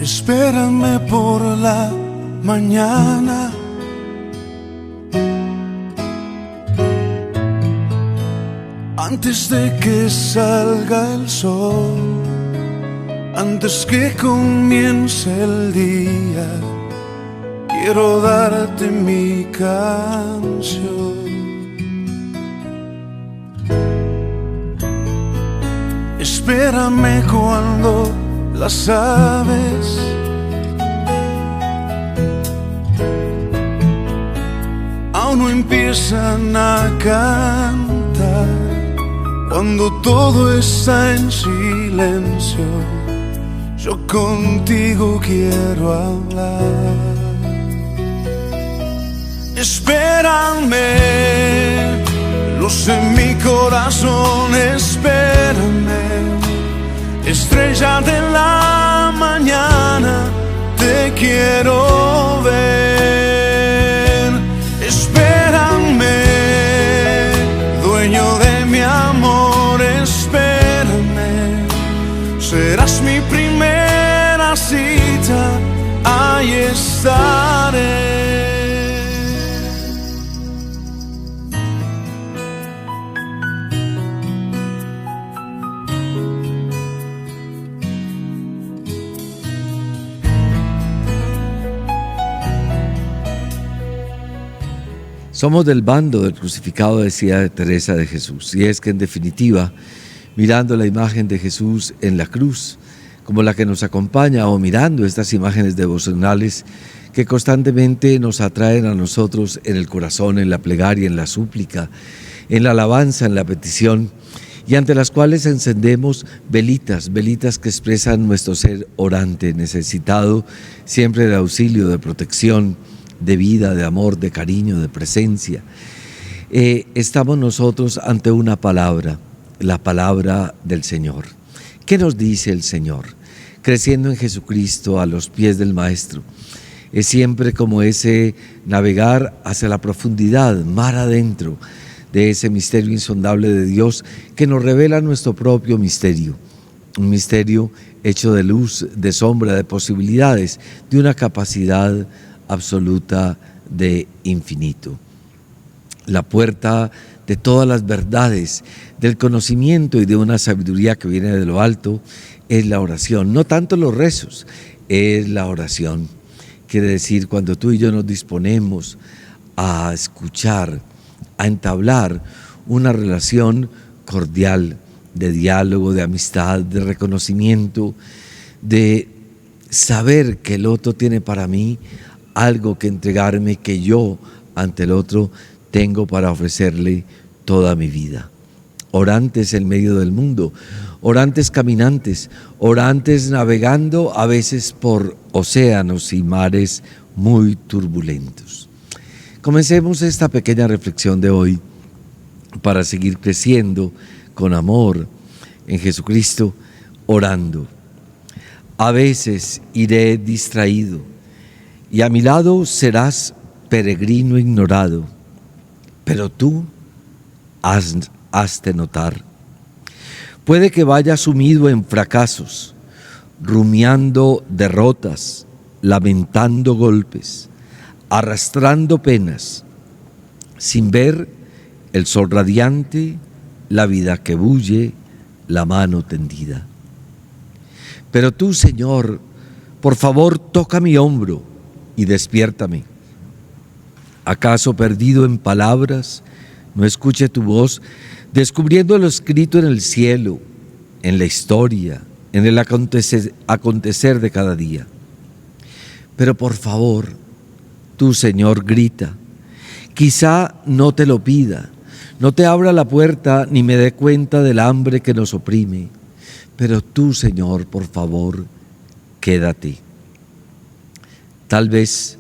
Espérame por la mañana, antes de que salga el sol, antes que comience el día, quiero darte mi canción. Espérame cuando las aves aún no empiezan a cantar, cuando todo está en silencio, yo contigo quiero hablar. Espérame, luz en mi corazón, espérame, estrella de la mañana, te quiero ver. Espérame, dueño de mi amor, espérame, serás mi primera cita, ahí estaré. Somos del bando del crucificado, decía Teresa de Jesús, y es que en definitiva, mirando la imagen de Jesús en la cruz, como la que nos acompaña, o mirando estas imágenes devocionales que constantemente nos atraen a nosotros en el corazón, en la plegaria, en la súplica, en la alabanza, en la petición, y ante las cuales encendemos velitas que expresan nuestro ser orante, necesitado siempre de auxilio, de protección, de vida, de amor, de cariño, de presencia. Estamos nosotros ante una palabra, la palabra del Señor. ¿Qué nos dice el Señor? Creciendo en Jesucristo a los pies del Maestro. Es siempre como ese navegar hacia la profundidad, mar adentro, de ese misterio insondable de Dios que nos revela nuestro propio misterio. Un misterio hecho de luz, de sombra, de posibilidades, de una capacidad absoluta de infinito. La puerta de todas las verdades, del conocimiento y de una sabiduría que viene de lo alto, es la oración. No tanto los rezos, es la oración. Quiere decir, cuando tú y yo nos disponemos a escuchar, a entablar una relación cordial, de diálogo, de amistad, de reconocimiento, de saber que el otro tiene para mí algo que entregarme, que yo ante el otro tengo para ofrecerle toda mi vida. Orantes en medio del mundo, orantes caminantes, orantes navegando a veces por océanos y mares muy turbulentos. Comencemos esta pequeña reflexión de hoy para seguir creciendo con amor en Jesucristo, orando. A veces iré distraído, y a mi lado serás peregrino ignorado, pero tú has de notar. Puede que vaya sumido en fracasos, rumiando derrotas, lamentando golpes, arrastrando penas, sin ver el sol radiante, la vida que bulle, la mano tendida. Pero tú, Señor, por favor, toca mi hombro y despiértame. ¿Acaso perdido en palabras, no escuche tu voz, descubriendo lo escrito en el cielo, en la historia, en el acontecer de cada día? Pero por favor, tú, Señor, grita. Quizá no te lo pida, no te abra la puerta ni me dé cuenta del hambre que nos oprime, pero tú, Señor, por favor, quédate. Tal vez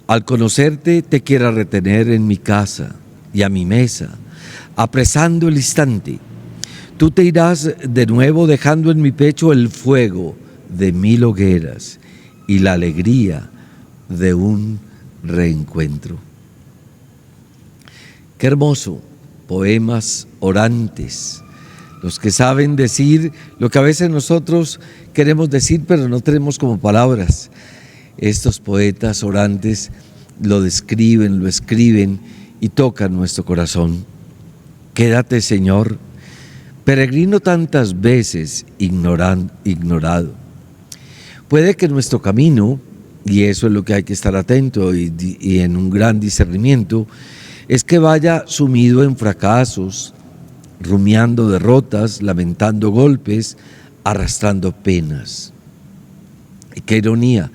al conocerte te quiera retener en mi casa y a mi mesa, apresando el instante. Tú te irás de nuevo dejando en mi pecho el fuego de 1000 hogueras y la alegría de un reencuentro. Qué hermoso, poemas orantes, los que saben decir lo que a veces nosotros queremos decir, pero no tenemos como palabras. Estos poetas orantes lo describen, lo escriben y tocan nuestro corazón. Quédate, Señor, peregrino tantas veces ignorado. Puede que nuestro camino, y eso es lo que hay que estar atento y en un gran discernimiento, es que vaya sumido en fracasos, rumiando derrotas, lamentando golpes, arrastrando penas. Y qué ironía,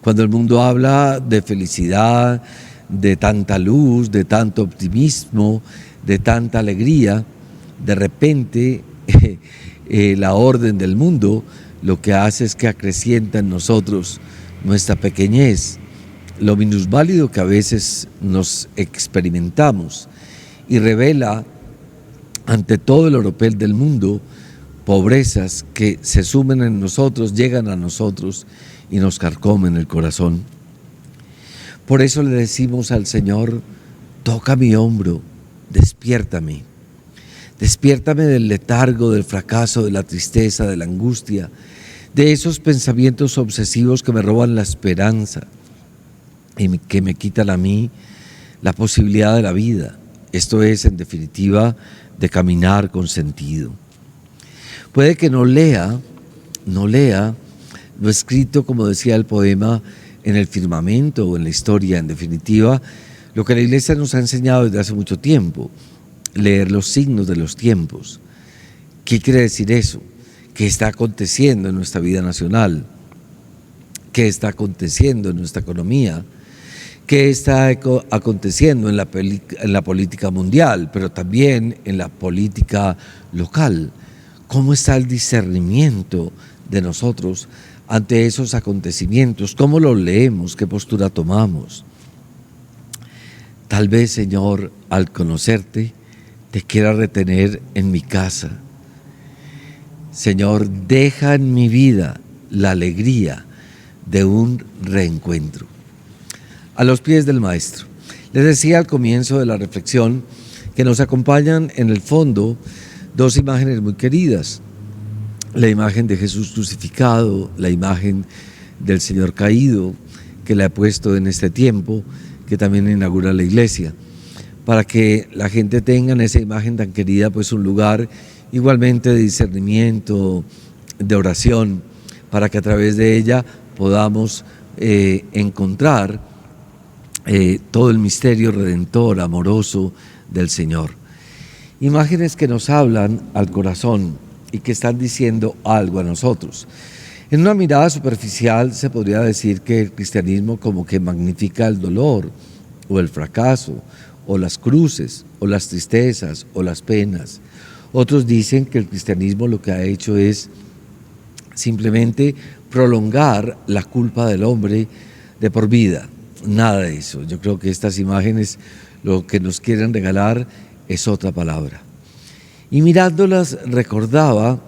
cuando el mundo habla de felicidad, de tanta luz, de tanto optimismo, de tanta alegría, de repente la orden del mundo lo que hace es que acrecienta en nosotros nuestra pequeñez, lo minusválido que a veces nos experimentamos, y revela ante todo el oropel del mundo pobrezas que se sumen en nosotros, llegan a nosotros y nos carcomen el corazón. Por eso le decimos al Señor: toca mi hombro, despiértame. Despiértame del letargo, del fracaso, de la tristeza, de la angustia, de esos pensamientos obsesivos que me roban la esperanza y que me quitan a mí la posibilidad de la vida. Esto es, en definitiva, de caminar con sentido. Puede que no lea lo escrito, como decía el poema, en el firmamento o en la historia, en definitiva, lo que la Iglesia nos ha enseñado desde hace mucho tiempo: leer los signos de los tiempos. ¿Qué quiere decir eso? ¿Qué está aconteciendo en nuestra vida nacional? ¿Qué está aconteciendo en nuestra economía? ¿Qué está aconteciendo en la política mundial, pero también en la política local? ¿Cómo está el discernimiento de nosotros ante esos acontecimientos? ¿Cómo los leemos? ¿Qué postura tomamos? Tal vez, Señor, al conocerte, te quiera retener en mi casa. Señor, deja en mi vida la alegría de un reencuentro. A los pies del Maestro. Les decía al comienzo de la reflexión que nos acompañan en el fondo dos imágenes muy queridas: la imagen de Jesús crucificado, la imagen del Señor caído, que la he puesto en este tiempo, que también inaugura la iglesia, para que la gente tenga en esa imagen tan querida pues un lugar igualmente de discernimiento, de oración, para que a través de ella podamos encontrar todo el misterio redentor, amoroso del Señor. Imágenes que nos hablan al corazón y que están diciendo algo a nosotros. En una mirada superficial se podría decir que el cristianismo como que magnifica el dolor o el fracaso o las cruces o las tristezas o las penas. Otros dicen que el cristianismo lo que ha hecho es simplemente prolongar la culpa del hombre de por vida. Nada de eso. Yo creo que estas imágenes lo que nos quieren regalar es otra palabra. Y mirándolas recordaba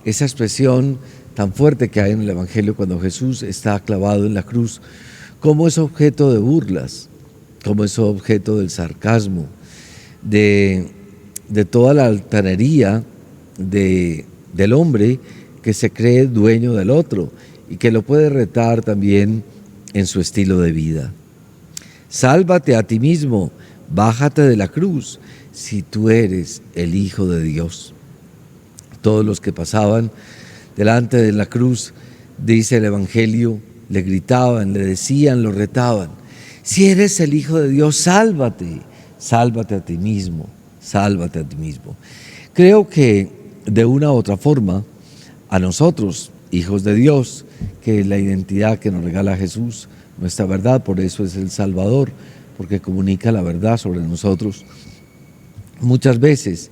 esa expresión tan fuerte que hay en el Evangelio cuando Jesús está clavado en la cruz, cómo es objeto de burlas, cómo es objeto del sarcasmo, de toda la altanería del hombre que se cree dueño del otro y que lo puede retar también en su estilo de vida. Sálvate a ti mismo, bájate de la cruz, si tú eres el Hijo de Dios. Todos los que pasaban delante de la cruz, dice el Evangelio, le gritaban, le decían, lo retaban: si eres el Hijo de Dios, sálvate, sálvate a ti mismo, sálvate a ti mismo. Creo que de una u otra forma, a nosotros, hijos de Dios, que es la identidad que nos regala Jesús, nuestra verdad, por eso es el Salvador, porque comunica la verdad sobre nosotros. Muchas veces,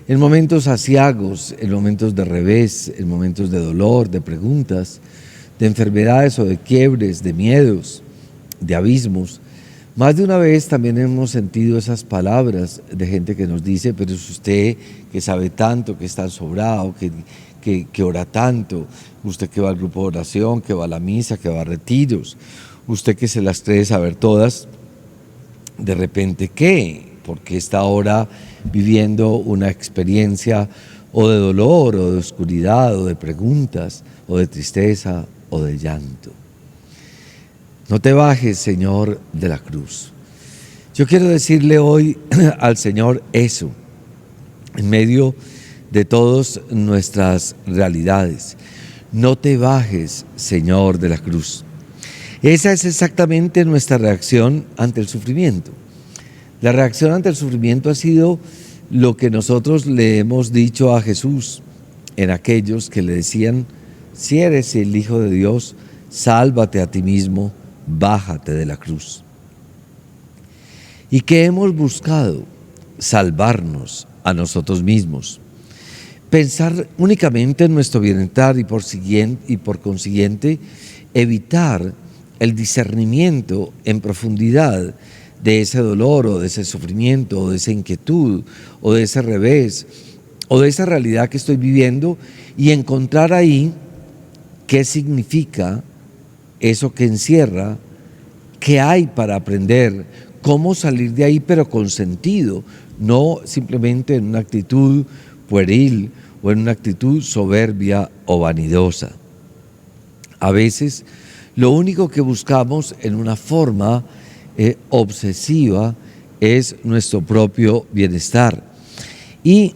en momentos aciagos, en momentos de revés, en momentos de dolor, de preguntas, de enfermedades o de quiebres, de miedos, de abismos, más de una vez también hemos sentido esas palabras de gente que nos dice: pero es usted que sabe tanto, que está sobrado, que ora tanto, usted que va al grupo de oración, que va a la misa, que va a retiros, usted que se las cree saber todas, de repente ¿qué? ¿Por qué está ahora viviendo una experiencia o de dolor, o de oscuridad, o de preguntas, o de tristeza, o de llanto. No te bajes, Señor, de la cruz. Yo quiero decirle hoy al Señor eso, en medio de todas nuestras realidades. No te bajes, Señor, de la cruz. Esa es exactamente nuestra reacción ante el sufrimiento. La reacción ante el sufrimiento ha sido lo que nosotros le hemos dicho a Jesús en aquellos que le decían: si eres el Hijo de Dios, sálvate a ti mismo, bájate de la cruz. ¿Y qué hemos buscado? Salvarnos a nosotros mismos. Pensar únicamente en nuestro bienestar y por consiguiente evitar el discernimiento en profundidad de ese dolor o de ese sufrimiento o de esa inquietud o de ese revés o de esa realidad que estoy viviendo, y encontrar ahí qué significa eso que encierra, qué hay para aprender, cómo salir de ahí, pero con sentido, no simplemente en una actitud pueril o en una actitud soberbia o vanidosa. A veces lo único que buscamos en una forma obsesiva es nuestro propio bienestar y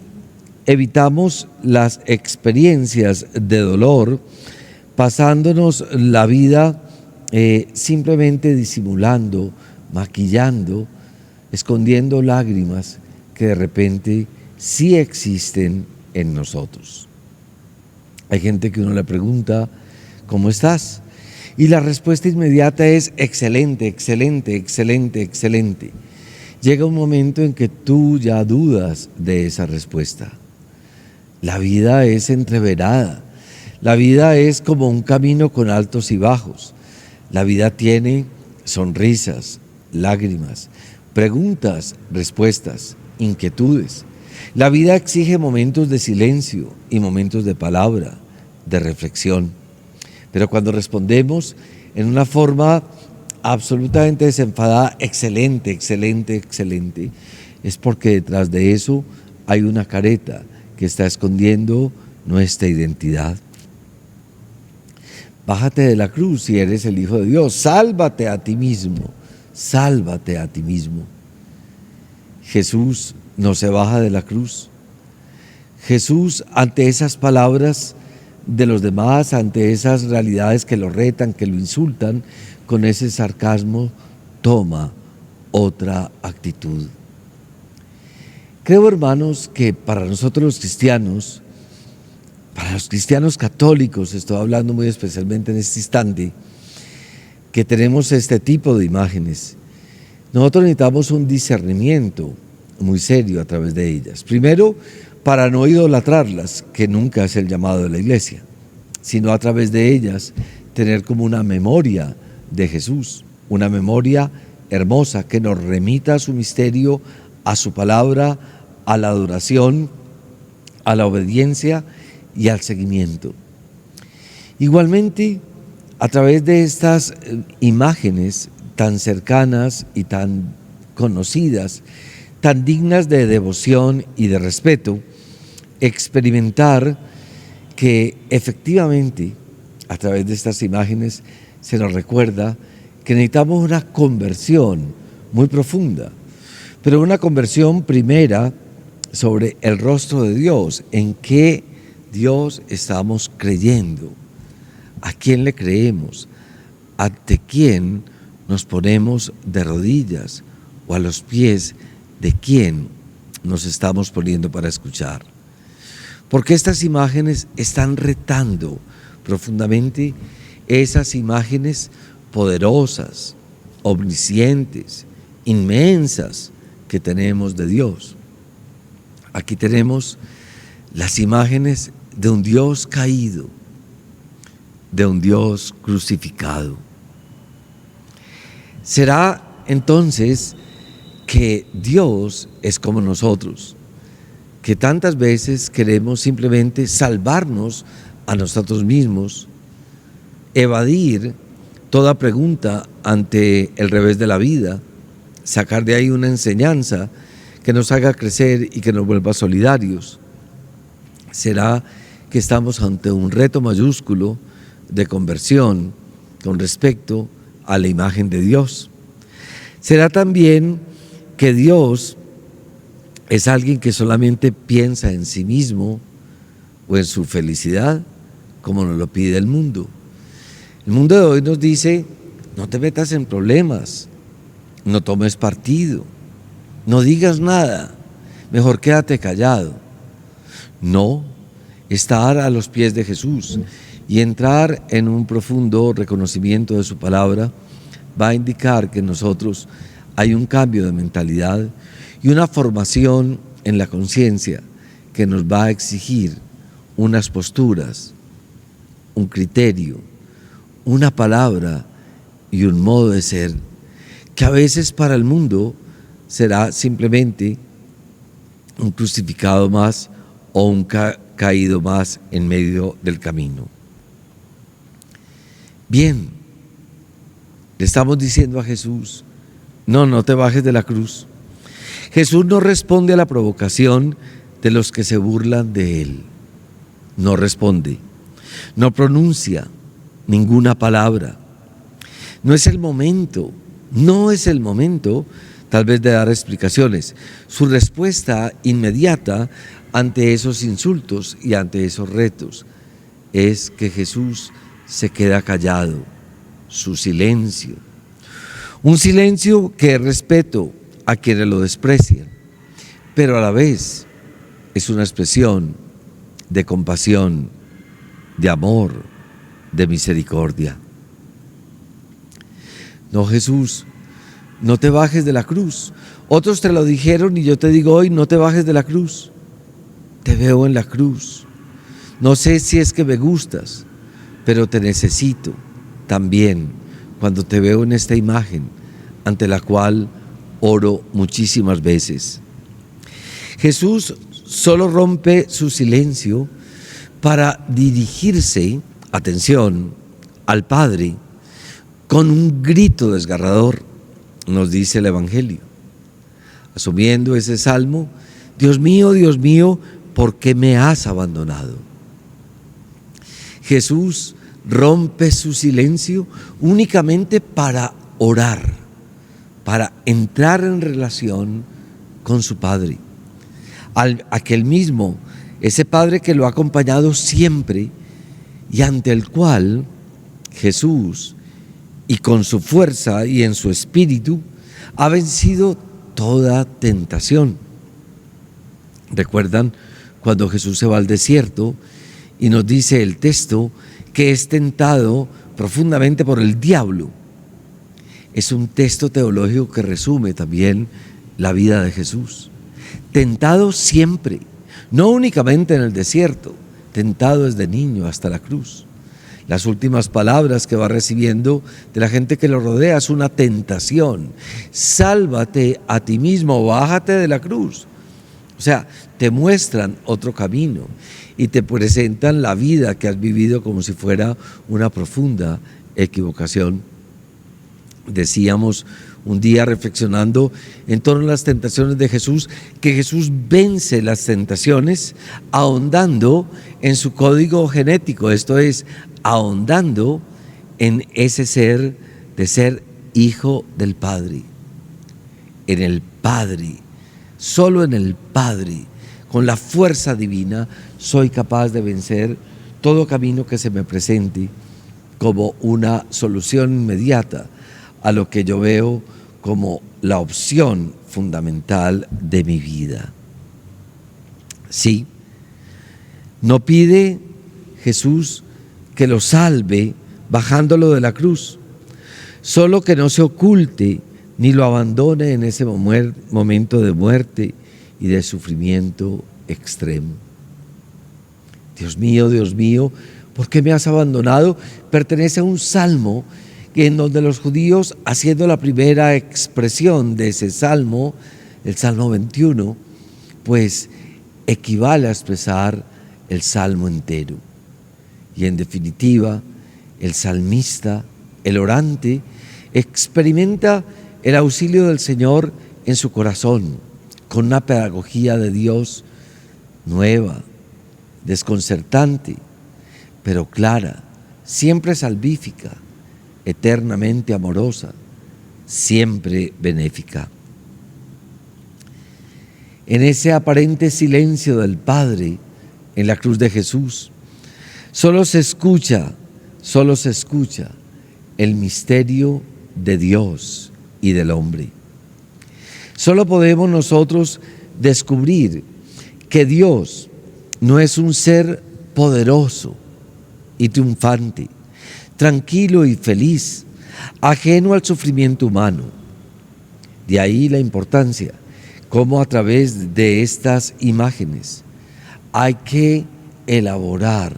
evitamos las experiencias de dolor pasándonos la vida simplemente disimulando, maquillando, escondiendo lágrimas que de repente sí existen en nosotros. Hay gente que uno le pregunta: ¿cómo estás? Y la respuesta inmediata es: excelente, excelente, excelente, excelente. Llega un momento en que tú ya dudas de esa respuesta. La vida es entreverada. La vida es como un camino con altos y bajos. La vida tiene sonrisas, lágrimas, preguntas, respuestas, inquietudes. La vida exige momentos de silencio y momentos de palabra, de reflexión. Pero cuando respondemos en una forma absolutamente desenfadada: excelente, excelente, excelente, es porque detrás de eso hay una careta que está escondiendo nuestra identidad. Bájate de la cruz si eres el Hijo de Dios. Sálvate a ti mismo. Sálvate a ti mismo. Jesús no se baja de la cruz. Jesús, ante esas palabras de los demás, ante esas realidades que lo retan, que lo insultan, con ese sarcasmo toma otra actitud. Creo, hermanos, que para nosotros los cristianos, para los cristianos católicos, estoy hablando muy especialmente en este instante, que tenemos este tipo de imágenes, nosotros necesitamos un discernimiento muy serio a través de ellas. Primero, para no idolatrarlas, que nunca es el llamado de la iglesia, sino a través de ellas tener como una memoria de Jesús, una memoria hermosa que nos remita a su misterio, a su palabra, a la adoración, a la obediencia y al seguimiento. Igualmente, a través de estas imágenes tan cercanas y tan conocidas, tan dignas de devoción y de respeto, experimentar que efectivamente a través de estas imágenes se nos recuerda que necesitamos una conversión muy profunda, pero una conversión primera sobre el rostro de Dios, en qué Dios estamos creyendo, a quién le creemos, ante quién nos ponemos de rodillas o a los pies de quién nos estamos poniendo para escuchar. Porque estas imágenes están retando profundamente esas imágenes poderosas, omniscientes, inmensas que tenemos de Dios. Aquí tenemos las imágenes de un Dios caído, de un Dios crucificado. ¿Será entonces que Dios es como nosotros, que tantas veces queremos simplemente salvarnos a nosotros mismos, evadir toda pregunta ante el revés de la vida, sacar de ahí una enseñanza que nos haga crecer y que nos vuelva solidarios. Será que estamos ante un reto mayúsculo de conversión con respecto a la imagen de Dios. Será también que Dios es alguien que solamente piensa en sí mismo o en su felicidad, como nos lo pide el mundo. El mundo de hoy nos dice: no te metas en problemas, no tomes partido, no digas nada, mejor quédate callado. No, estar a los pies de Jesús y entrar en un profundo reconocimiento de su palabra va a indicar que en nosotros hay un cambio de mentalidad y una formación en la conciencia que nos va a exigir unas posturas, un criterio, una palabra y un modo de ser que a veces para el mundo será simplemente un crucificado más o un caído más en medio del camino. Bien, le estamos diciendo a Jesús: no te bajes de la cruz. Jesús no responde a la provocación de los que se burlan de Él. No responde, no pronuncia ninguna palabra. No es el momento tal vez de dar explicaciones. Su respuesta inmediata ante esos insultos y ante esos retos es que Jesús se queda callado, su silencio. Un silencio que es respeto a quienes lo desprecian, pero a la vez es una expresión de compasión, de amor, de misericordia. No, Jesús, no te bajes de la cruz. Otros te lo dijeron y yo te digo hoy: no te bajes de la cruz. Te veo en la cruz. No sé si es que me gustas, pero te necesito también cuando te veo en esta imagen ante la cual oro muchísimas veces. Jesús solo rompe su silencio para dirigirse, atención, al Padre con un grito desgarrador, nos dice el Evangelio. Asumiendo ese salmo: Dios mío, ¿por qué me has abandonado? Jesús rompe su silencio únicamente para orar, para entrar en relación con su Padre. Aquel mismo, ese Padre que lo ha acompañado siempre y ante el cual Jesús, y con su fuerza y en su espíritu, ha vencido toda tentación. ¿Recuerdan cuando Jesús se va al desierto y nos dice el texto que es tentado profundamente por el diablo? Es un texto teológico que resume también la vida de Jesús. Tentado siempre, no únicamente en el desierto, tentado desde niño hasta la cruz. Las últimas palabras que va recibiendo de la gente que lo rodea es una tentación: sálvate a ti mismo, bájate de la cruz. O sea, te muestran otro camino y te presentan la vida que has vivido como si fuera una profunda equivocación. Decíamos un día, reflexionando en torno a las tentaciones de Jesús, que Jesús vence las tentaciones ahondando en su código genético, esto es, ahondando en ese ser de ser hijo del Padre, en el Padre, solo en el Padre, con la fuerza divina, soy capaz de vencer todo camino que se me presente como una solución inmediata a lo que yo veo como la opción fundamental de mi vida. Sí, no pide Jesús que lo salve bajándolo de la cruz, solo que no se oculte ni lo abandone en ese momento de muerte y de sufrimiento extremo. Dios mío, ¿por qué me has abandonado? Pertenece a un salmo en donde los judíos, haciendo la primera expresión de ese salmo, el Salmo 21, pues equivale a expresar el salmo entero. Y en definitiva, el salmista, el orante, experimenta el auxilio del Señor en su corazón, con una pedagogía de Dios nueva, desconcertante, pero clara, siempre salvífica, eternamente amorosa, siempre benéfica. En ese aparente silencio del Padre en la cruz de Jesús, solo se escucha el misterio de Dios y del hombre. Solo podemos nosotros descubrir que Dios no es un ser poderoso y triunfante, tranquilo y feliz, ajeno al sufrimiento humano. De ahí la importancia, cómo a través de estas imágenes hay que elaborar,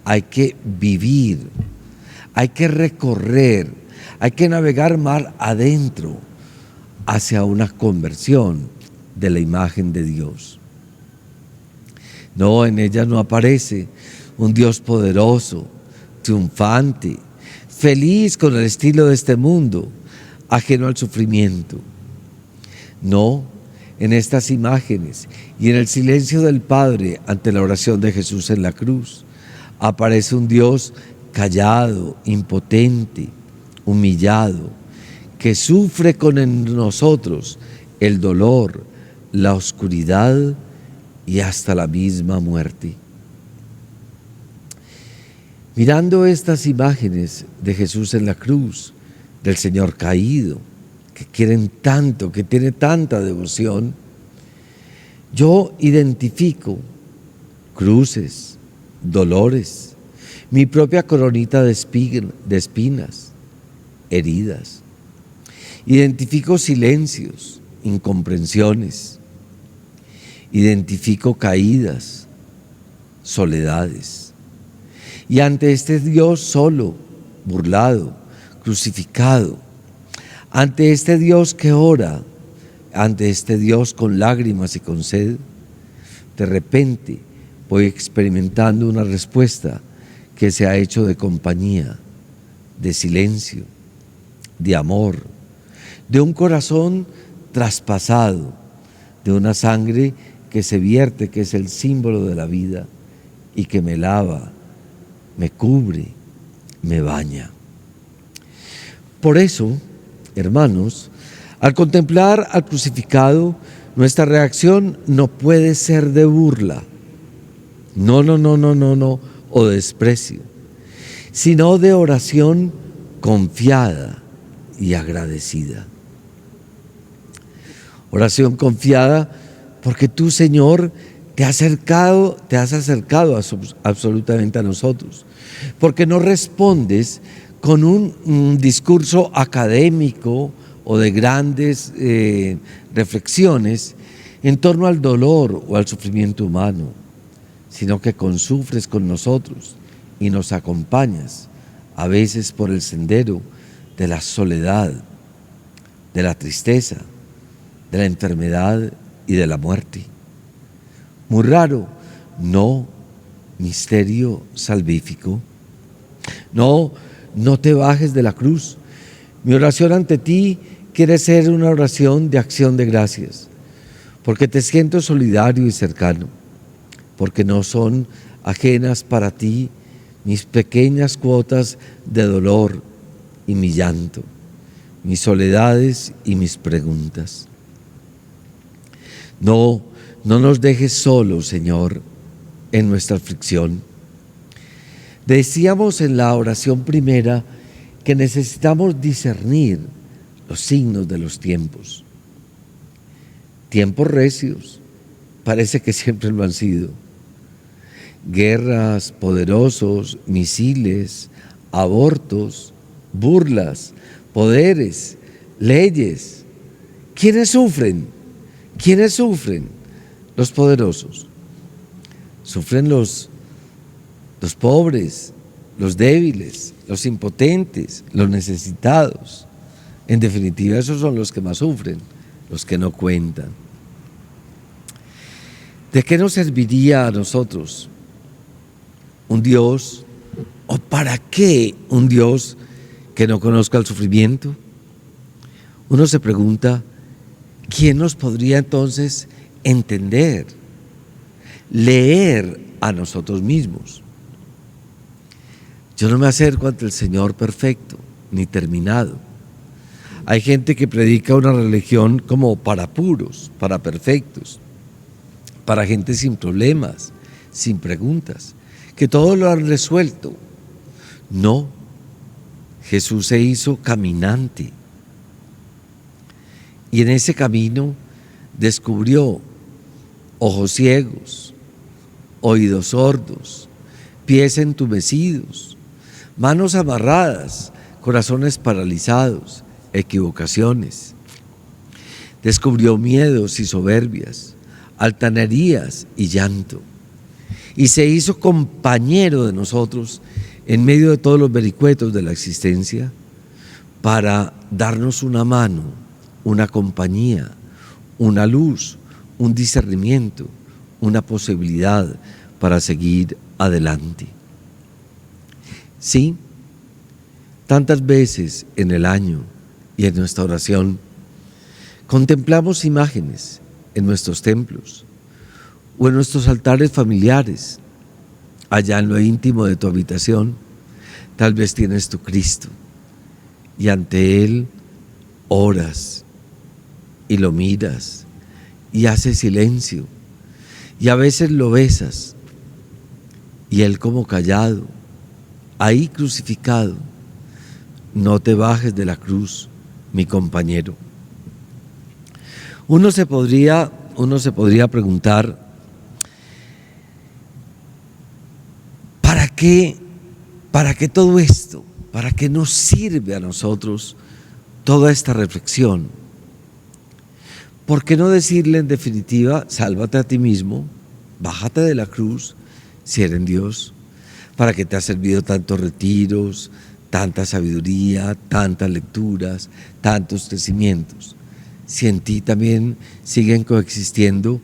hay que vivir, hay que recorrer, hay que navegar mar adentro hacia una conversión de la imagen de Dios. No, en ella no aparece un Dios poderoso, triunfante, feliz con el estilo de este mundo, ajeno al sufrimiento. No, en estas imágenes y en el silencio del Padre ante la oración de Jesús en la cruz, aparece un Dios callado, impotente, humillado, que sufre con nosotros el dolor, la oscuridad y hasta la misma muerte. Mirando estas imágenes de Jesús en la cruz, del Señor caído, que quieren tanto, que tiene tanta devoción, yo identifico cruces, dolores, mi propia coronita de espinas, heridas. Identifico silencios, incomprensiones. Identifico caídas, soledades. Y ante este Dios solo, burlado, crucificado, ante este Dios que ora, ante este Dios con lágrimas y con sed, de repente voy experimentando una respuesta que se ha hecho de compañía, de silencio, de amor, de un corazón traspasado, de una sangre que se vierte, que es el símbolo de la vida y que me lava, me cubre, me baña. Por eso, hermanos, al contemplar al crucificado, nuestra reacción no puede ser de burla, no, o de desprecio, sino de oración confiada y agradecida. Oración confiada porque tú, Señor, te has acercado absolutamente a nosotros, porque no respondes con un discurso académico o de grandes reflexiones en torno al dolor o al sufrimiento humano, sino que consufres con nosotros y nos acompañas, a veces por el sendero de la soledad, de la tristeza, de la enfermedad y de la muerte. Muy raro, no, misterio salvífico. No te bajes de la cruz. Mi oración ante ti quiere ser una oración de acción de gracias, porque te siento solidario y cercano, porque no son ajenas para ti mis pequeñas cuotas de dolor y mi llanto, mis soledades y mis preguntas. No nos dejes solos, Señor, en nuestra aflicción. Decíamos en la oración primera que necesitamos discernir los signos de los tiempos. Tiempos recios, parece que siempre lo han sido. Guerras, poderosos, misiles, abortos, burlas, poderes, leyes. ¿Quiénes sufren? ¿Quiénes sufren? Los poderosos. Sufren los pobres, los débiles, los impotentes, los necesitados. En definitiva, esos son los que más sufren, los que no cuentan. ¿De qué nos serviría a nosotros un Dios, o para qué un Dios que no conozca el sufrimiento? Uno se pregunta, ¿quién nos podría entonces entender, leer a nosotros mismos? Yo no me acerco ante el Señor perfecto, ni terminado. Hay gente que predica una religión como para puros, para perfectos, para gente sin problemas, sin preguntas, que todo lo han resuelto. No, Jesús se hizo caminante. Y en ese camino descubrió ojos ciegos, oídos sordos, pies entumecidos, manos amarradas, corazones paralizados, equivocaciones. Descubrió miedos y soberbias, altanerías y llanto. Y se hizo compañero de nosotros en medio de todos los vericuetos de la existencia para darnos una mano, una compañía, una luz, un discernimiento, una posibilidad para seguir adelante. Sí, tantas veces en el año y en nuestra oración contemplamos imágenes en nuestros templos o en nuestros altares familiares. Allá en lo íntimo de tu habitación, tal vez tienes tu Cristo y ante Él oras y lo miras y haces silencio y a veces lo besas y Él como callado, ahí crucificado. No te bajes de la cruz, mi compañero. Uno se podría preguntar, ¿para qué todo esto? ¿Para qué nos sirve a nosotros toda esta reflexión? ¿Por qué no decirle en definitiva, sálvate a ti mismo, bájate de la cruz, si eres en Dios? ¿Para qué te ha servido tantos retiros, tanta sabiduría, tantas lecturas, tantos crecimientos? Si en ti también siguen coexistiendo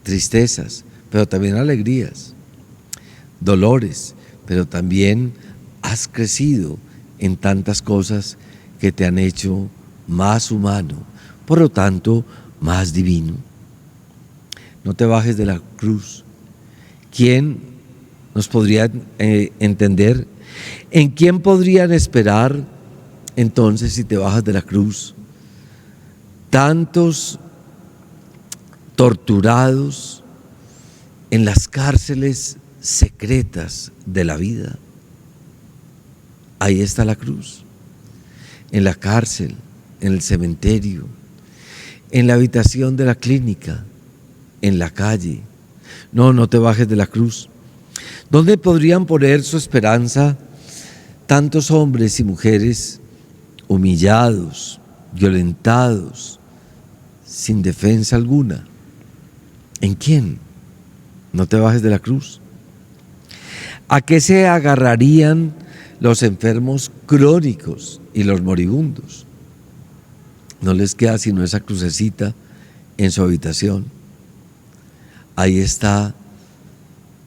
tristezas, pero también alegrías, dolores, pero también has crecido en tantas cosas que te han hecho más humano, por lo tanto, más divino. No te bajes de la cruz. ¿Quién nos podría entender? ¿En quién podrían esperar entonces si te bajas de la cruz? Tantos torturados en las cárceles secretas de la vida. Ahí está la cruz, en la cárcel, en el cementerio, en la habitación de la clínica, en la calle. No te bajes de la cruz. ¿Dónde podrían poner su esperanza tantos hombres y mujeres humillados, violentados, sin defensa alguna? ¿En quién? No te bajes de la cruz. ¿A qué se agarrarían los enfermos crónicos y los moribundos? No les queda sino esa crucecita en su habitación. Ahí está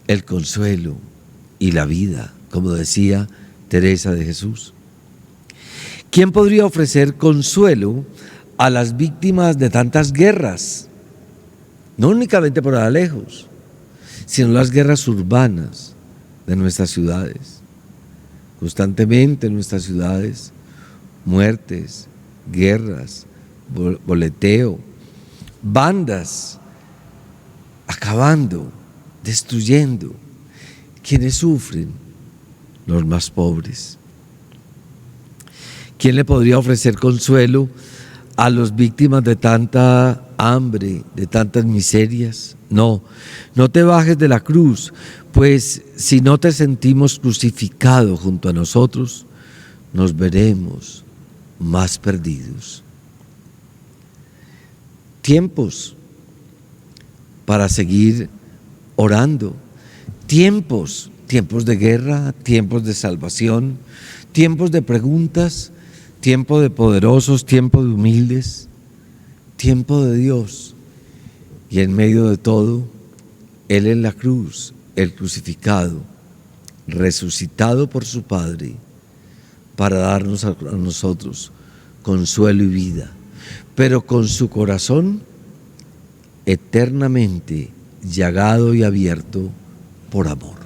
el consuelo y la vida, como decía Teresa de Jesús. ¿Quién podría ofrecer consuelo a las víctimas de tantas guerras? No únicamente por allá lejos, sino las guerras urbanas de nuestras ciudades. Constantemente en nuestras ciudades, muertes, guerras, boleteo, bandas acabando, destruyendo. ¿Quiénes sufren? Los más pobres. ¿Quién le podría ofrecer consuelo a las víctimas de tanta hambre, de tantas miserias? No te bajes de la cruz, pues si no te sentimos crucificado junto a nosotros, nos veremos más perdidos. Tiempos para seguir orando, tiempos de guerra, tiempos de salvación, tiempos de preguntas, tiempo de poderosos, tiempo de humildes, tiempo de Dios. Y en medio de todo, Él en la cruz, el crucificado, resucitado por su Padre, para darnos a nosotros consuelo y vida. pero con su corazón eternamente llagado y abierto por amor.